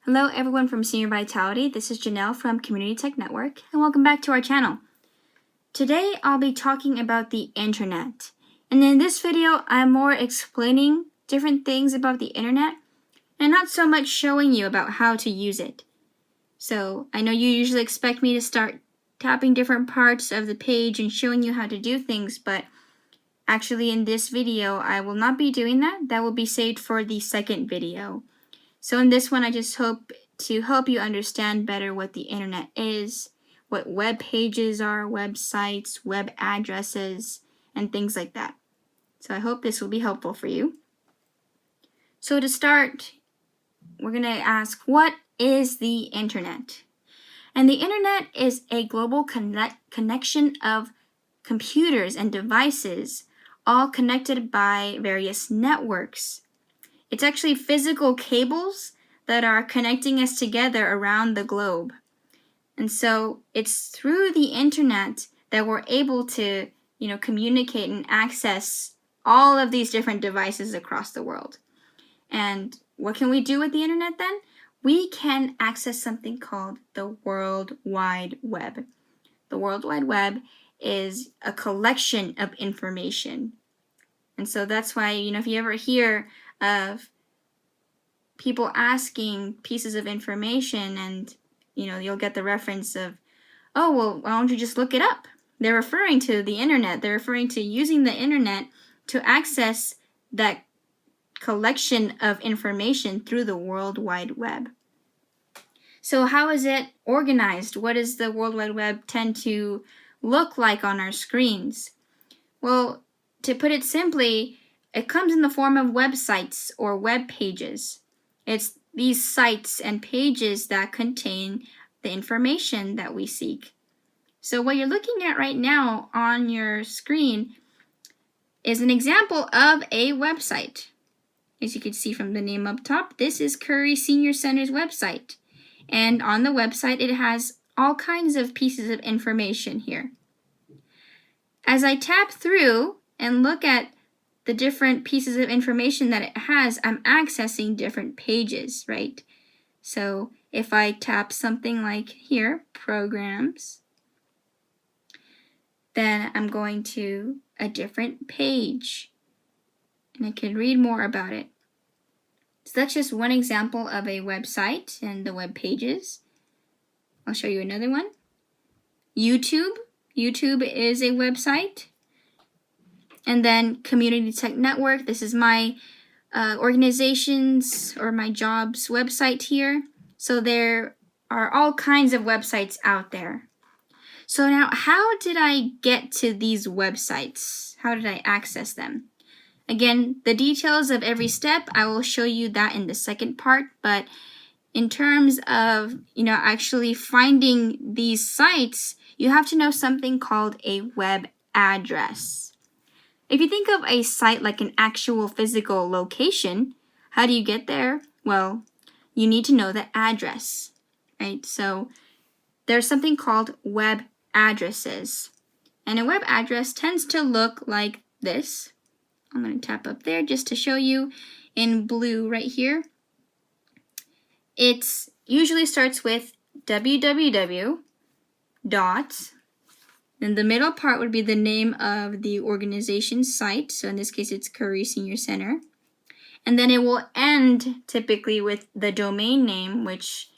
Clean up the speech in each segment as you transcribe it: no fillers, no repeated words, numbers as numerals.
Hello everyone from Senior Vitality. This is Jannell from Community Tech Network, and welcome back to our channel. Today I'll be talking about the internet. And in this video, I'm more explaining different things about the internet and not so much showing you about how to use it. So I know you usually expect me to start tapping different parts of the page and showing you how to do things, but actually in this video, I will not be doing that. That will be saved for the second video. So in this one, I just hope to help you understand better what the internet is, what web pages are, websites, web addresses, and things like that. So I hope this will be helpful for you. So to start, we're going to ask, what is the internet? And the internet is a global connection of computers and devices, all connected by various networks. It's actually physical cables that are connecting us together around the globe. And so it's through the internet that we're able to, communicate and access all of these different devices across the world. And what can we do with the internet then? We can access something called the World Wide Web. The World Wide Web is a collection of information. And so that's why, if you ever hear of people asking pieces of information and, you'll get the reference of, oh, well, why don't you just look it up? They're referring to the internet. They're referring to using the internet to access that collection of information through the World Wide Web. So how is it organized? What does the World Wide Web tend to look like on our screens? Well, to put it simply, it comes in the form of websites or web pages. It's these sites and pages that contain the information that we seek. So what you're looking at right now on your screen is an example of a website. As you can see from the name up top, this is Curry Senior Center's website. And on the website, it has all kinds of pieces of information here. As I tap through and look at the different pieces of information that it has, I'm accessing different pages, right? So if I tap something like here, programs, then I'm going to a different page and I can read more about it. So that's just one example of a website and the web pages. I'll show you another one. YouTube. YouTube is a website. And then Community Tech Network. This is my organization's or my job's website here. So there are all kinds of websites out there. So now, how did I get to these websites? How did I access them? Again, the details of every step, I will show you that in the second part. But in terms of, actually finding these sites, you have to know something called a web address. If you think of a site like an actual physical location, how do you get there? Well, you need to know the address, right? So there's something called web addresses. And a web address tends to look like this. I'm going to tap up there just to show you in blue right here. It usually starts with www. Then the middle part would be the name of the organization's site. So in this case, it's Curry Senior Center. And then it will end typically with the domain name, which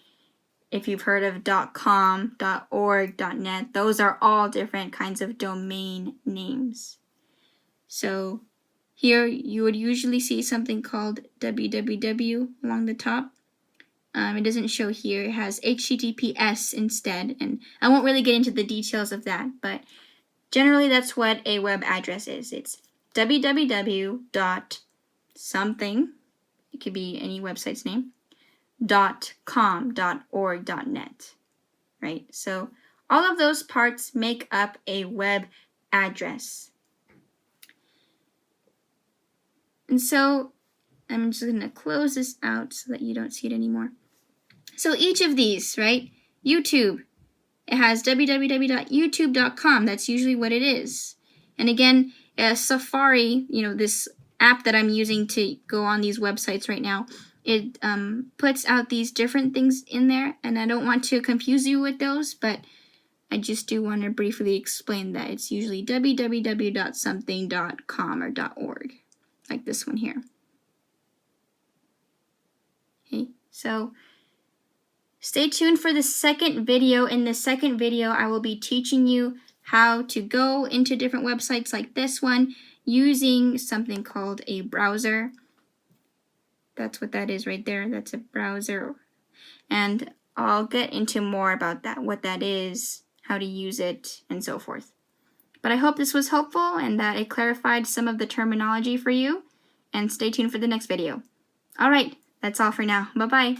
if you've heard of .com, .org, .net, those are all different kinds of domain names. So here you would usually see something called www along the top. It doesn't show here. It has HTTPS instead, and I won't really get into the details of that, but generally that's what a web address is. It's www.something, it could be any website's name, .com, .org, .net, right? So all of those parts make up a web address. And so I'm just going to close this out so that you don't see it anymore. So each of these, right? YouTube, it has www.youtube.com. That's usually what it is. And again, Safari, this app that I'm using to go on these websites right now, it puts out these different things in there, and I don't want to confuse you with those, but I just do want to briefly explain that it's usually www.something.com or .org, like this one here. Okay, so stay tuned for the second video. In the second video, I will be teaching you how to go into different websites like this one using something called a browser. That's what that is right there. That's a browser. And I'll get into more about that, what that is, how to use it, and so forth. But I hope this was helpful and that it clarified some of the terminology for you. And stay tuned for the next video. All right, that's all for now. Bye-bye.